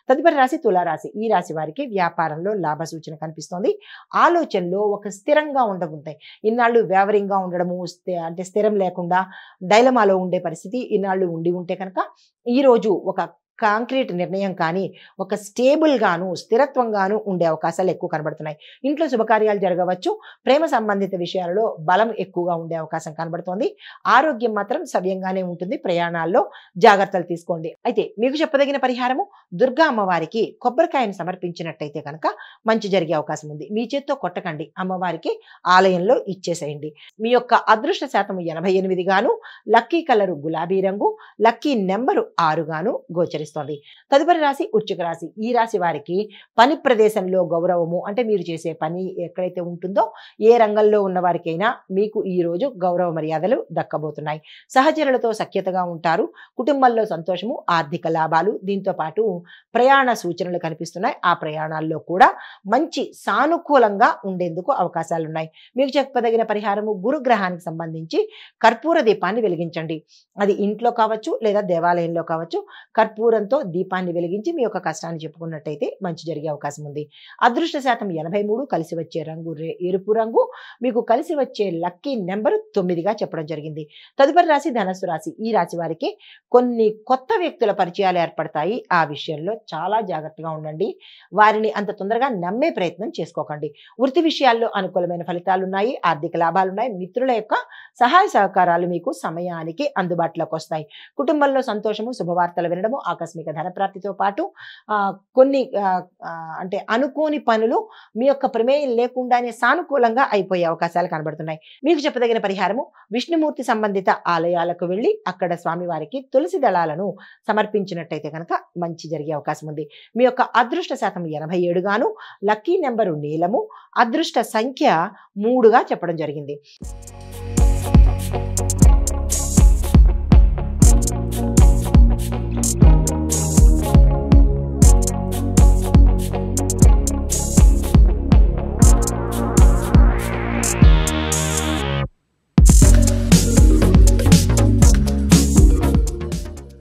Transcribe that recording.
తదుపరి రాశి తులారాశి. ఈ రాశి వారికి వ్యాపారంలో లాభ సూచన కనిపిస్తోంది. ఆలోచనలో ఒక స్థిరంగా ఉండబోతాయి. ఇన్నాళ్ళు వేవరింగ్గా ఉండడము, అంటే స్థిరం లేకుండా డైలమాలో ఉండే పరిస్థితి ఇన్నాళ్ళు ఉండి ఉంటే కనుక ఈరోజు ఒక కాంక్రీట్ నిర్ణయం కానీ, ఒక స్టేబుల్గాను స్థిరత్వంగాను ఉండే అవకాశాలు ఎక్కువ కనబడుతున్నాయి. ఇంట్లో శుభకార్యాలు జరగవచ్చు. ప్రేమ సంబంధిత విషయాలలో బలం ఎక్కువగా ఉండే అవకాశం కనబడుతోంది. ఆరోగ్యం మాత్రం సవ్యంగానే ఉంటుంది. ప్రయాణాల్లో జాగ్రత్తలు తీసుకోండి. అయితే మీకు చెప్పదగిన పరిహారము, దుర్గా అమ్మవారికి కొబ్బరికాయను సమర్పించినట్టయితే కనుక మంచి జరిగే అవకాశం ఉంది. మీ చేత్తో కొట్టకండి, అమ్మవారికి ఆలయంలో ఇచ్చేసేయండి. మీ యొక్క అదృష్ట శాతం 88 గాను, లక్కీ కలరు గులాబీ రంగు, లక్కీ నెంబరు 6 గాను గోచరిస్తుంది. తదుపరి రాశి వృశ్చిక రాశి. ఈ రాశి వారికి పని ప్రదేశంలో గౌరవము, అంటే మీరు చేసే పని ఎక్కడైతే ఉంటుందో ఏ రంగంలో ఉన్న వారికైనా మీకు ఈ రోజు గౌరవ మర్యాదలు దక్కబోతున్నాయి. సహచరులతో సఖ్యతగా ఉంటారు. కుటుంబంలో సంతోషము, ఆర్థిక లాభాలు, దీంతో పాటు ప్రయాణ సూచనలు కనిపిస్తున్నాయి. ఆ ప్రయాణాల్లో కూడా మంచి సానుకూలంగా ఉండేందుకు అవకాశాలు ఉన్నాయి. మీకు చెప్పదగిన పరిహారము, గురుగ్రహానికి సంబంధించి కర్పూర దీపాన్ని వెలిగించండి. అది ఇంట్లో కావచ్చు లేదా దేవాలయంలో కావచ్చు. కర్పూరంతో దీపాన్ని వెలిగించి మీ యొక్క కష్టాన్ని చెప్పుకున్నట్టయితే మంచి జరిగే అవకాశం ఉంది. అదృష్ట శాతం 83, కలిసి వచ్చే రంగు ఎరుపు రంగు, మీకు కలిసి వచ్చే లక్కీ నెంబరు 9గా చెప్పడం జరిగింది. తదుపరి రాశి ధనస్సు రాశి. ఈ రాశి వారికి కొన్ని కొత్త వ్యక్తుల పరిచయాలు ఏర్పడతాయి. ఆ విషయంలో చాలా జాగ్రత్తగా ఉండండి. వారిని అంత తొందరగా నమ్మే ప్రయత్నం చేసుకోకండి. వృత్తి విషయాల్లో అనుకూలమైన ఫలితాలు ఉన్నాయి. ఆర్థిక లాభాలు ఉన్నాయి. మిత్రుల యొక్క సహాయ సహకారాలు మీకు సమయానికి అందుబాటులోకి వస్తాయి. కుటుంబంలో సంతోషము, శుభవార్తలు వినడము, ఆకస్మిక ధనప్రాప్తితో పాటు కొన్ని అంటే అనుకోని పనులు మీ యొక్క ప్రమేయం లేకుండానే సానుకూలంగా అయిపోయే అవకాశాలు కనబడుతున్నాయి. మీకు చెప్పదగిన పరిహారము, విష్ణుమూర్తి సంబంధిత ఆలయాలకు వెళ్ళి అక్కడ స్వామివారికి తులసి దళాలను సమర్పించినట్టయితే కనుక మంచి జరిగే అవకాశం ఉంది. మీ యొక్క అదృష్ట శాతం 87 గాను, లక్కీ నెంబరు నీలము, అదృష్ట సంఖ్య 3గా చెప్పడం జరిగింది.